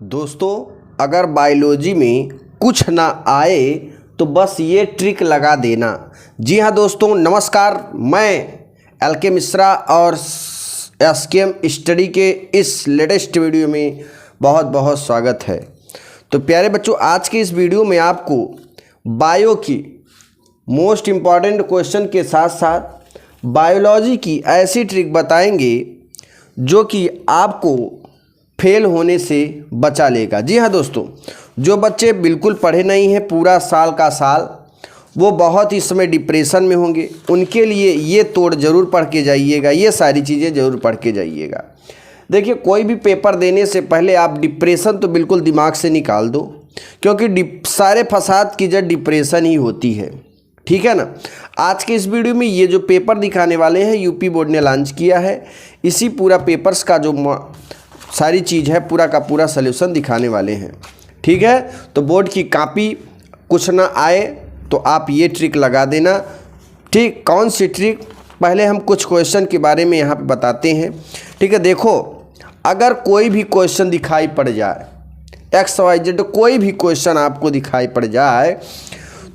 दोस्तों, अगर बायोलॉजी में कुछ ना आए तो बस ये ट्रिक लगा देना। जी हाँ दोस्तों, नमस्कार। मैं एलके मिश्रा और एसकेएम स्टडी के इस लेटेस्ट वीडियो में बहुत बहुत स्वागत है। तो प्यारे बच्चों, आज के इस वीडियो में आपको बायो की मोस्ट इम्पॉर्टेंट क्वेश्चन के साथ साथ बायोलॉजी की ऐसी ट्रिक बताएंगे जो कि आपको फेल होने से बचा लेगा। जी हाँ दोस्तों, जो बच्चे बिल्कुल पढ़े नहीं हैं पूरा साल का साल, वो बहुत इस समय डिप्रेशन में होंगे। उनके लिए ये तोड़ ज़रूर पढ़ के जाइएगा, ये सारी चीज़ें ज़रूर पढ़ के जाइएगा। देखिए, कोई भी पेपर देने से पहले आप डिप्रेशन तो बिल्कुल दिमाग से निकाल दो, क्योंकि सारे फसाद की जड़ डिप्रेशन ही होती है। ठीक है ना। आज के इस वीडियो में ये जो पेपर दिखाने वाले हैं, यूपी बोर्ड ने लॉन्च किया है। इसी पूरा पेपर्स का जो सारी चीज़ है, पूरा का पूरा सल्यूशन दिखाने वाले हैं। ठीक है, तो बोर्ड की कॉपी कुछ ना आए तो आप ये ट्रिक लगा देना। ठीक, कौन सी ट्रिक? पहले हम कुछ क्वेश्चन के बारे में यहाँ पे बताते हैं। ठीक है, देखो, अगर कोई भी क्वेश्चन दिखाई पड़ जाए, XYZ कोई भी क्वेश्चन आपको दिखाई पड़ जाए,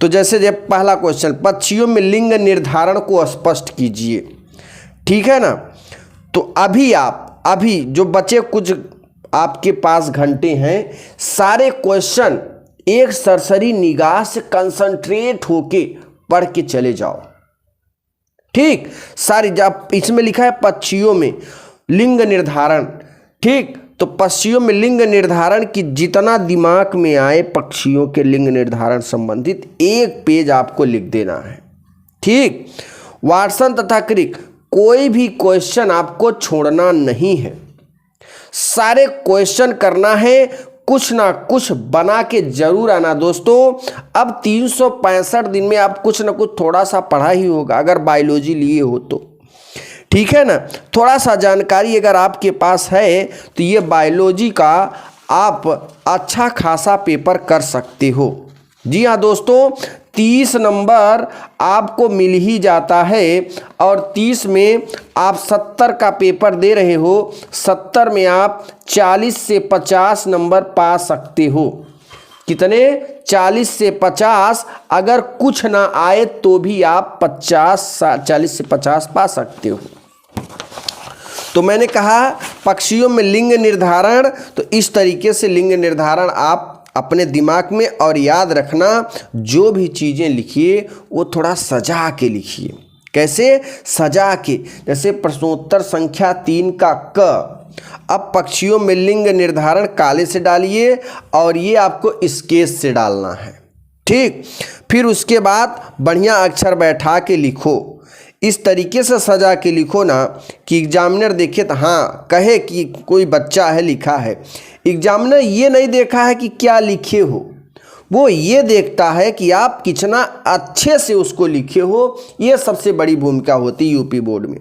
तो जैसे जब पहला क्वेश्चन, पक्षियों में लिंग निर्धारण को स्पष्ट कीजिए। ठीक है ना। तो अभी जो बचे कुछ आपके पास घंटे हैं, सारे क्वेश्चन एक सरसरी निगाह से कंसंट्रेट होके पढ़ के चले जाओ। ठीक, सारी जब इसमें लिखा है पक्षियों में लिंग निर्धारण, ठीक, तो पक्षियों में लिंग निर्धारण की जितना दिमाग में आए पक्षियों के लिंग निर्धारण संबंधित एक पेज आपको लिख देना है। ठीक, वाटसन तथा क्रिक, कोई भी क्वेश्चन आपको छोड़ना नहीं है। सारे क्वेश्चन करना है, कुछ ना कुछ बना के जरूर आना दोस्तों। अब 365 दिन में आप कुछ ना कुछ थोड़ा सा पढ़ा ही होगा, अगर बायोलॉजी लिए हो तो। ठीक है ना। थोड़ा सा जानकारी अगर आपके पास है तो ये बायोलॉजी का आप अच्छा खासा पेपर कर सकते हो। जी हाँ दोस्तों, 30 नंबर आपको मिल ही जाता है, और 30 में आप 70 का पेपर दे रहे हो, 70 में आप 40 से 50 नंबर पा सकते हो। कितने? 40 से 50। अगर कुछ ना आए तो भी आप 40 से 50 पा सकते हो। तो मैंने कहा पक्षियों में लिंग निर्धारण, तो इस तरीके से लिंग निर्धारण आप अपने दिमाग में, और याद रखना जो भी चीज़ें लिखिए वो थोड़ा सजा के लिखिए। कैसे सजा के? जैसे प्रश्नोत्तर संख्या 3 का क, अब पक्षियों में लिंग निर्धारण काले से डालिए और ये आपको स्केच से डालना है। ठीक, फिर उसके बाद बढ़िया अक्षर बैठा के लिखो। इस तरीके से सजा के लिखो ना कि एग्जामिनर देखे तो हाँ कहे कि कोई बच्चा है लिखा है। एग्जामिनर ये नहीं देखा है कि क्या लिखे हो, वो ये देखता है कि आप कितना अच्छे से उसको लिखे हो। ये सबसे बड़ी भूमिका होती है यूपी बोर्ड में।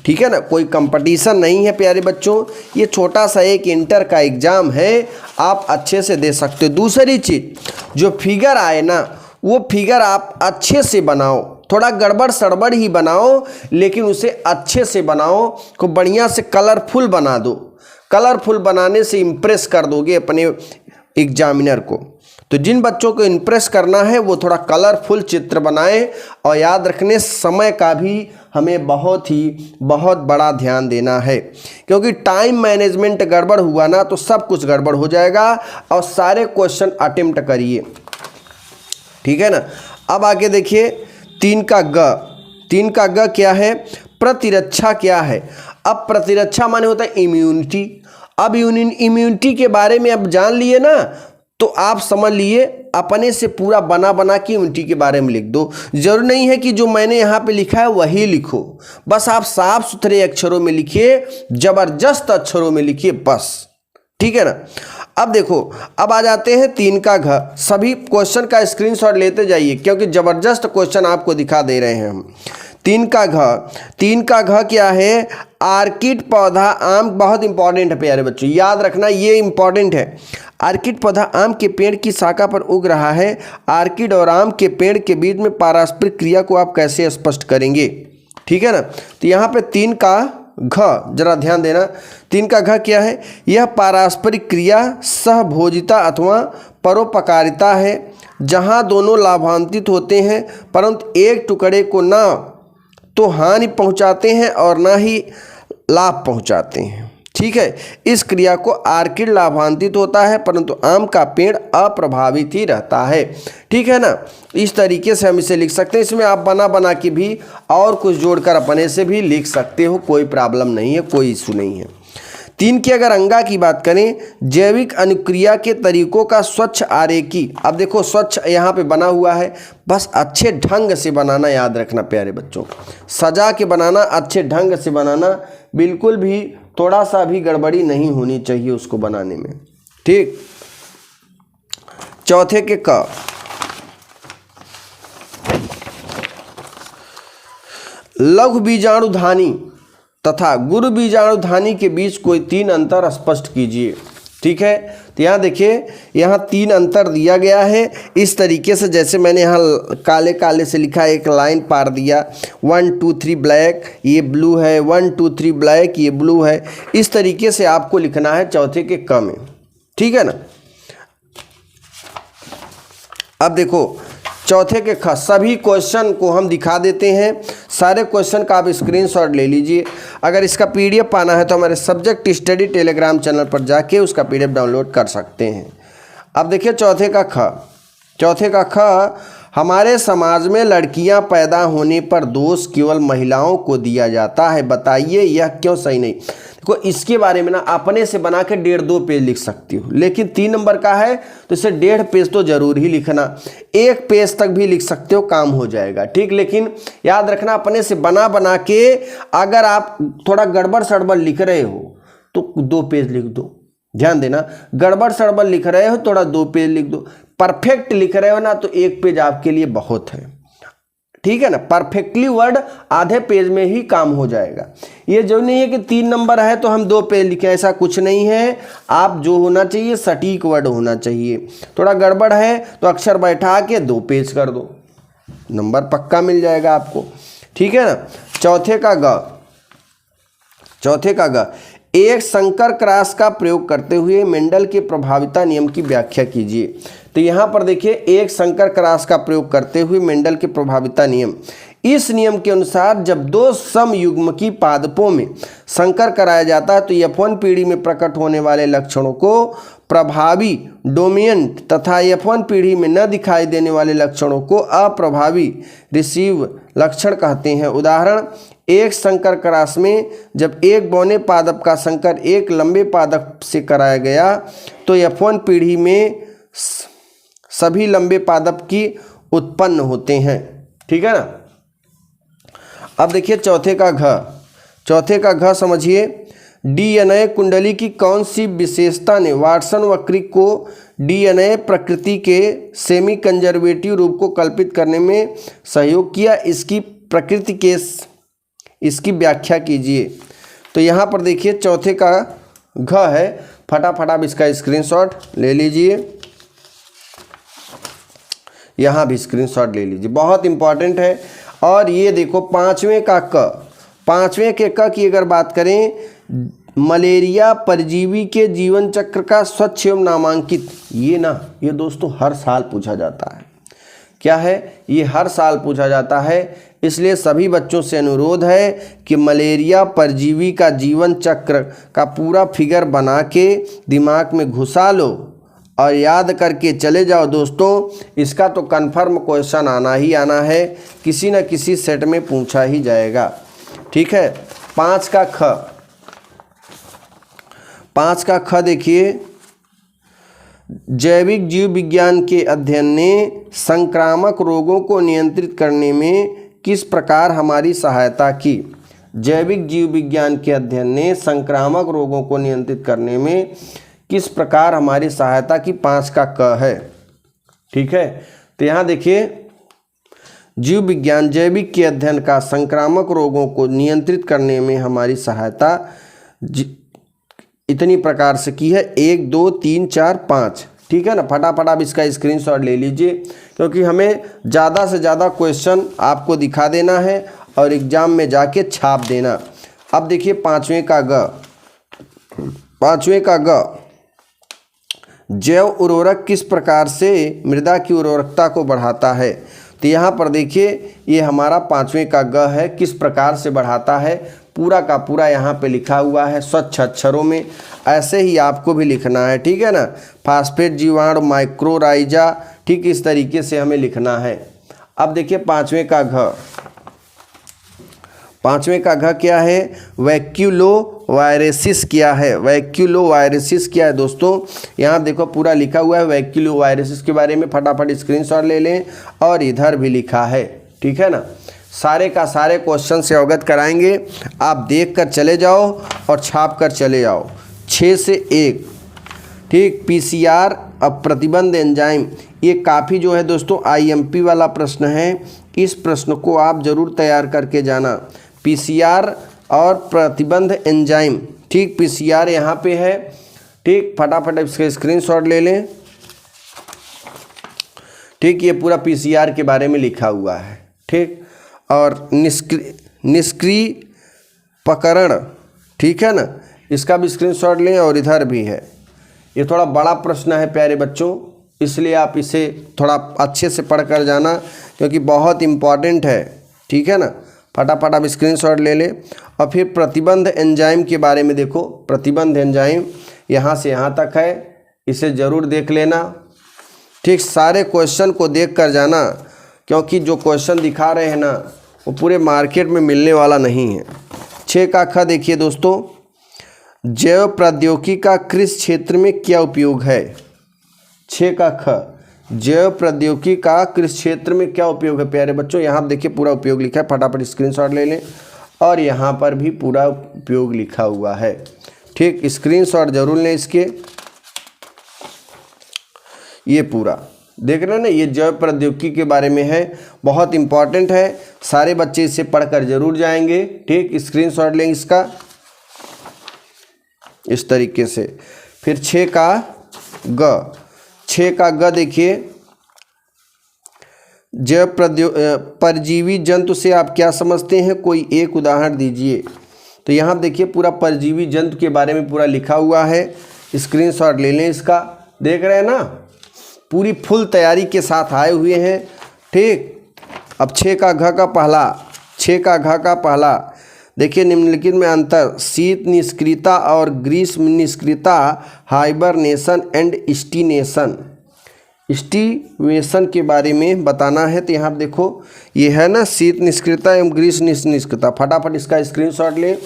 ठीक है ना। कोई कंपटीशन नहीं है प्यारे बच्चों, ये छोटा सा एक इंटर का एग्ज़ाम है, आप अच्छे से दे सकते हो। दूसरी चीज़, जो फिगर आए ना, वो फिगर आप अच्छे से बनाओ, थोड़ा गड़बड़ सड़बड़ ही बनाओ, लेकिन उसे अच्छे से बनाओ, को बढ़िया से कलरफुल बना दो। कलरफुल बनाने से इम्प्रेस कर दोगे अपने एग्जामिनर को। तो जिन बच्चों को इम्प्रेस करना है वो थोड़ा कलरफुल चित्र बनाएं, और याद रखने समय का भी हमें बहुत बड़ा ध्यान देना है, क्योंकि टाइम मैनेजमेंट गड़बड़ हुआ ना तो सब कुछ गड़बड़ हो जाएगा। और सारे क्वेश्चन अटेम्प्ट करिए। ठीक है ना। अब आगे देखिए 3 का ग क्या है? प्रतिरक्षा क्या है? अब प्रतिरक्षा माने होता है इम्यूनिटी। अब इम्यूनिटी के बारे में अब जान लिए ना, तो आप समझ लिए अपने से पूरा बना के इम्यूनिटी के बारे में लिख दो। जरूर नहीं है कि जो मैंने यहाँ पे लिखा है वही लिखो, बस आप साफ सुथरे अक्षरों में लिखिए, जबरदस्त अक्षरों में लिखिए बस। ठीक है ना। अब देखो, अब आ जाते हैं 3 का घ। सभी क्वेश्चन का स्क्रीनशॉट लेते जाइए, क्योंकि जबरदस्त क्वेश्चन आपको दिखा दे रहे हैं हम। 3 का घ क्या है? आर्किड पौधा आम, बहुत इंपॉर्टेंट है प्यारे बच्चों, याद रखना ये इंपॉर्टेंट है। आर्किड पौधा आम के पेड़ की शाखा पर उग रहा है। आर्किड और आम के पेड़ के बीच में पारस्परिक क्रिया को आप कैसे स्पष्ट करेंगे? ठीक है ना। तो यहाँ पे 3 का घ, जरा ध्यान देना। 3 का घ क्या है? यह पारस्परिक क्रिया सहभोजिता अथवा परोपकारिता है, जहाँ दोनों लाभान्वित होते हैं परंतु एक टुकड़े को ना तो हानि पहुँचाते हैं और ना ही लाभ पहुँचाते हैं। ठीक है, इस क्रिया को आर्किड लाभान्वित होता है परंतु आम का पेड़ अप्रभावित ही रहता है। ठीक है ना, इस तरीके से हम इसे लिख सकते हैं। इसमें आप बना बना के भी और कुछ जोड़कर अपने से भी लिख सकते हो, कोई प्रॉब्लम नहीं है, कोई इशू नहीं है। 3 की अगर अंगा की बात करें, जैविक अनुक्रिया के तरीकों का स्वच्छ आरेखी। अब देखो स्वच्छ यहाँ पे बना हुआ है, बस अच्छे ढंग से बनाना, याद रखना प्यारे बच्चों, सजा के बनाना, अच्छे ढंग से बनाना, बिल्कुल भी थोड़ा सा भी गड़बड़ी नहीं होनी चाहिए उसको बनाने में। ठीक, चौथे के क, लघु बीजाणुधानी तथा गुरु बीजाणुधानी के बीच कोई 3 अंतर स्पष्ट कीजिए। ठीक है, तो यहाँ देखिए, यहाँ 3 अंतर दिया गया है इस तरीके से, जैसे मैंने यहाँ काले काले से लिखा, एक लाइन पार दिया, 1 2 3 ब्लैक, ये ब्लू है, 1 2 3 ब्लैक, ये ब्लू है। इस तरीके से आपको लिखना है चौथे के क में। ठीक है ना। अब देखो चौथे के ख, सभी क्वेश्चन को हम दिखा देते हैं, सारे क्वेश्चन का आप स्क्रीनशॉट ले लीजिए। अगर इसका पीडीएफ पाना है तो हमारे सब्जेक्ट स्टडी टेलीग्राम चैनल पर जाके उसका पीडीएफ डाउनलोड कर सकते हैं। अब देखिए चौथे का ख, चौथे का ख, हमारे समाज में लड़कियां पैदा होने पर दोष केवल महिलाओं को दिया जाता है, बताइए यह क्यों सही नहीं। देखो इसके बारे में ना अपने से बना के 1.5-2 पेज लिख सकती हो, लेकिन 3 नंबर का है तो इसे 1.5 पेज तो जरूर ही लिखना, 1 पेज तक भी लिख सकते हो, काम हो जाएगा। ठीक, लेकिन याद रखना अपने से बना बना के अगर आप थोड़ा गड़बड़ सड़बड़ लिख रहे हो तो 2 पेज लिख दो। ध्यान देना, गड़बड़ सड़बड़ लिख रहे हो थोड़ा 2 पेज लिख दो, परफेक्ट लिख रहे हो ना तो 1 पेज आपके लिए बहुत है। ठीक है ना, परफेक्टली वर्ड आधे पेज में ही काम हो जाएगा। ये जो नहीं है कि 3 नंबर है तो हम 2 पेज लिखें, ऐसा कुछ नहीं है। आप जो होना चाहिए सटीक वर्ड होना चाहिए, थोड़ा गड़बड़ है तो अक्षर बैठा के 2 पेज कर दो, नंबर पक्का मिल जाएगा आपको। ठीक है ना। चौथे का ग, चौथे का ग, एक संकर क्रॉस का प्रयोग करते हुए मेंडल के प्रभाविता नियम की व्याख्या कीजिए। तो यहाँ पर देखिए, एक संकर क्रॉस का प्रयोग करते हुए मेंडल के प्रभाविता नियम, इस नियम के अनुसार जब 2 समयुग्मकी पादपों में संकर कराया जाता है तो F1 पीढ़ी में प्रकट होने वाले लक्षणों को प्रभावी डोमिनेंट तथा F1 पीढ़ी में न दिखाई देने वाले लक्षणों को अप्रभावी रिसीव लक्षण कहते हैं। उदाहरण, एक संकर क्रॉस में जब एक बौने पादप का संकर एक लंबे पादप से कराया गया तो F1 पीढ़ी में सभी लंबे पादप की उत्पन्न होते हैं। ठीक है ना। अब देखिए चौथे का घ, चौथे का घ समझिए, डीएनए कुंडली की कौन सी विशेषता ने वाटसन व क्रिक को डीएनए प्रकृति के सेमी कंजर्वेटिव रूप को कल्पित करने में सहयोग किया, इसकी प्रकृति के इसकी व्याख्या कीजिए। तो यहाँ पर देखिए चौथे का घ है, फटाफट आप इसका स्क्रीनशॉट ले लीजिए, यहाँ भी स्क्रीनशॉट ले लीजिए, बहुत इंपॉर्टेंट है। और ये देखो 5वें का क, 5वें के क की अगर बात करें, मलेरिया परजीवी के जीवन चक्र का स्वच्छ एवं नामांकित, ये दोस्तों हर साल पूछा जाता है। क्या है, ये हर साल पूछा जाता है, इसलिए सभी बच्चों से अनुरोध है कि मलेरिया परजीवी का जीवन चक्र का पूरा फिगर बना के दिमाग में घुसा लो और याद करके चले जाओ दोस्तों। इसका तो कंफर्म क्वेश्चन आना ही आना है, किसी न किसी सेट में पूछा ही जाएगा। ठीक है। 5 का ख, 5 का ख देखिए, जैविक जीव विज्ञान के अध्ययन ने संक्रामक रोगों को नियंत्रित करने में किस प्रकार हमारी सहायता की। जैविक जीव विज्ञान के अध्ययन ने संक्रामक रोगों को नियंत्रित करने में किस प्रकार हमारी सहायता की, 5 का क है। ठीक है। तो यहाँ देखिए, जीव विज्ञान जैविक के अध्ययन का संक्रामक रोगों को नियंत्रित करने में हमारी सहायता इतनी प्रकार से की है, 1 2 3 4 5। ठीक है ना। फटाफट आप इसका स्क्रीनशॉट ले लीजिए, क्योंकि हमें ज़्यादा से ज़्यादा क्वेश्चन आपको दिखा देना है और एग्ज़ाम में जाके छाप देना। अब देखिए पांचवें का ग, जैव उर्वरक किस प्रकार से मृदा की उर्वरकता को बढ़ाता है। तो यहाँ पर देखिए ये हमारा पांचवें का ग है, किस प्रकार से बढ़ाता है, पूरा का पूरा यहाँ पे लिखा हुआ है स्वच्छ अक्षरों में। ऐसे ही आपको भी लिखना है, ठीक है ना। फास्फेट, जीवाणु, माइक्रोराइजा, ठीक इस तरीके से हमें लिखना है। अब देखिए पांचवें का घ क्या है, वैक्यूलोवायरेसिस क्या है, वैक्यूलोवायरेसिस क्या है दोस्तों। यहाँ देखो पूरा लिखा हुआ है वैक्यूलोवायरेसिस के बारे में, फटाफट स्क्रीनशॉट ले लें। और इधर भी लिखा है, ठीक है ना। सारे का सारे क्वेश्चन से अवगत कराएंगे, आप देख कर चले जाओ और छाप कर चले जाओ। 6 से 1, ठीक। PCR अब प्रतिबंध एंजाइम, ये काफ़ी जो है दोस्तों IMP वाला प्रश्न है। इस प्रश्न को आप जरूर तैयार करके जाना। PCR और प्रतिबंध एंजाइम, ठीक। PCR यहाँ पे है, ठीक। फटाफट इसके स्क्रीनशॉट ले लें, ठीक। ये पूरा PCR के बारे में लिखा हुआ है, ठीक। और निष्क्रियपकरण, ठीक है ना, इसका भी स्क्रीनशॉट लें। और इधर भी है, ये थोड़ा बड़ा प्रश्न है प्यारे बच्चों, इसलिए आप इसे थोड़ा अच्छे से पढ़ कर जाना क्योंकि बहुत इम्पॉर्टेंट है, ठीक है ना। फटाफट आप स्क्रीनशॉट ले लें। और फिर प्रतिबंध एंजाइम के बारे में देखो, प्रतिबंध एंजाइम यहाँ से यहाँ तक है, इसे ज़रूर देख लेना, ठीक। सारे क्वेश्चन को देख कर जाना क्योंकि जो क्वेश्चन दिखा रहे हैं ना वो पूरे मार्केट में मिलने वाला नहीं है। 6 का ख देखिए दोस्तों, जैव प्रौद्योगिकी का कृषि क्षेत्र में क्या उपयोग है। 6 का ख, जैव प्रौद्योगिकी का कृषि क्षेत्र में क्या उपयोग है प्यारे बच्चों। यहाँ देखिए पूरा उपयोग लिखा है, फटाफट स्क्रीनशॉट ले लें। और यहाँ पर भी पूरा उपयोग लिखा हुआ है, ठीक। स्क्रीनशॉट जरूर लें इसके, ये पूरा देख रहे हैं ना। ये जैव प्रौद्योगिकी के बारे में है, बहुत इंपॉर्टेंट है, सारे बच्चे इसे पढ़कर जरूर जाएंगे, ठीक। स्क्रीनशॉट लेंगे इसका इस तरीके से। फिर 6 का ग देखिए, जैव परजीवी जंतु से आप क्या समझते हैं, कोई एक उदाहरण दीजिए। तो यहाँ देखिए पूरा परजीवी जंतु के बारे में पूरा लिखा हुआ है, स्क्रीनशॉट ले लें इसका। देख रहे हैं ना, पूरी फुल तैयारी के साथ आए हुए हैं, ठीक। अब 6 का घ का पहला देखिए, निम्नलिखित में अंतर, शीत निष्क्रियता और ग्रीष्म निष्क्रियता, हाइबरनेशन एंड स्टीवेशन के बारे में बताना है। तो यहाँ देखो ये है ना, शीत निष्क्रियता एवं ग्रीष्म निष्क्रियता, फटाफट इसका स्क्रीनशॉट लें।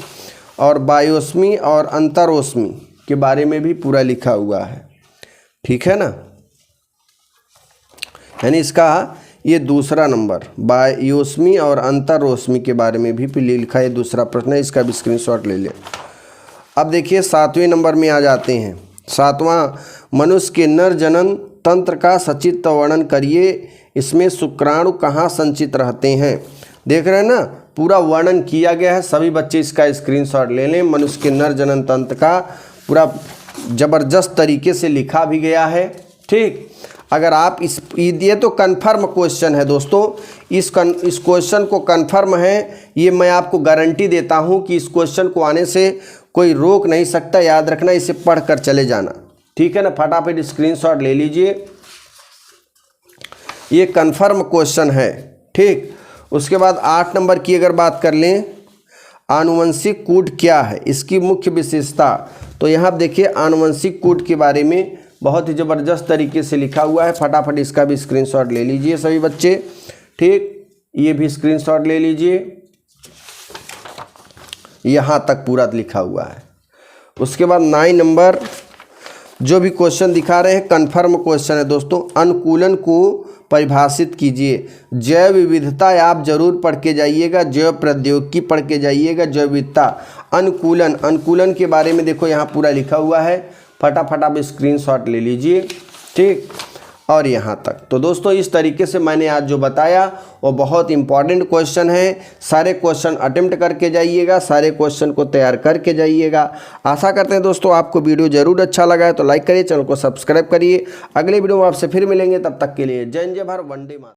और बायोस्मी और अंतरोस्मी के बारे में भी पूरा लिखा हुआ है, ठीक है ना। यानी इसका ये दूसरा नंबर, बायोस्मी और अंतरोस्मी के बारे में भी लिखा है, दूसरा प्रश्न है, इसका भी स्क्रीनशॉट ले लें। अब देखिए 7वें नंबर में आ जाते हैं। 7वां, मनुष्य के नर जनन तंत्र का सचित्र वर्णन करिए, इसमें शुक्राणु कहाँ संचित रहते हैं। देख रहे हैं ना, पूरा वर्णन किया गया है, सभी बच्चे इसका स्क्रीनशॉट ले लें। मनुष्य के नर जनन तंत्र का पूरा ज़बरदस्त तरीके से लिखा भी गया है, ठीक। अगर आप ये तो कन्फर्म क्वेश्चन है दोस्तों, इस क्वेश्चन को कन्फर्म है, ये मैं आपको गारंटी देता हूँ कि इस क्वेश्चन को आने से कोई रोक नहीं सकता। याद रखना, इसे पढ़ कर चले जाना, ठीक है ना। फटाफट स्क्रीनशॉट ले लीजिए, ये कन्फर्म क्वेश्चन है, ठीक। उसके बाद 8 नंबर की अगर बात कर लें, आनुवंशिक कूट क्या है, इसकी मुख्य विशेषता। तो यहाँ देखिए आनुवंशिक कूट के बारे में बहुत ही ज़बरदस्त तरीके से लिखा हुआ है, फटाफट इसका भी स्क्रीनशॉट ले लीजिए सभी बच्चे, ठीक। ये भी स्क्रीनशॉट ले लीजिए, यहाँ तक पूरा लिखा हुआ है। उसके बाद 9 नंबर जो भी क्वेश्चन दिखा रहे हैं कन्फर्म क्वेश्चन है दोस्तों। अनुकूलन को परिभाषित कीजिए। जैव विविधता आप जरूर पढ़ के जाइएगा, जैव प्रौद्योगिकी पढ़ के जाइएगा, जैव विविधता। अनुकूलन के बारे में देखो यहाँ पूरा लिखा हुआ है, फटाफट आप स्क्रीनशॉट ले लीजिए, ठीक। और यहाँ तक तो दोस्तों इस तरीके से मैंने आज जो बताया वो बहुत इंपॉर्टेंट क्वेश्चन है। सारे क्वेश्चन अटेम्प्ट करके जाइएगा, सारे क्वेश्चन को तैयार करके जाइएगा। आशा करते हैं दोस्तों आपको वीडियो जरूर अच्छा लगा है तो लाइक करिए, चैनल को सब्सक्राइब करिए। अगले वीडियो में आपसे फिर मिलेंगे, तब तक के लिए जय हिंद, जय भारत, वंदे मातरम।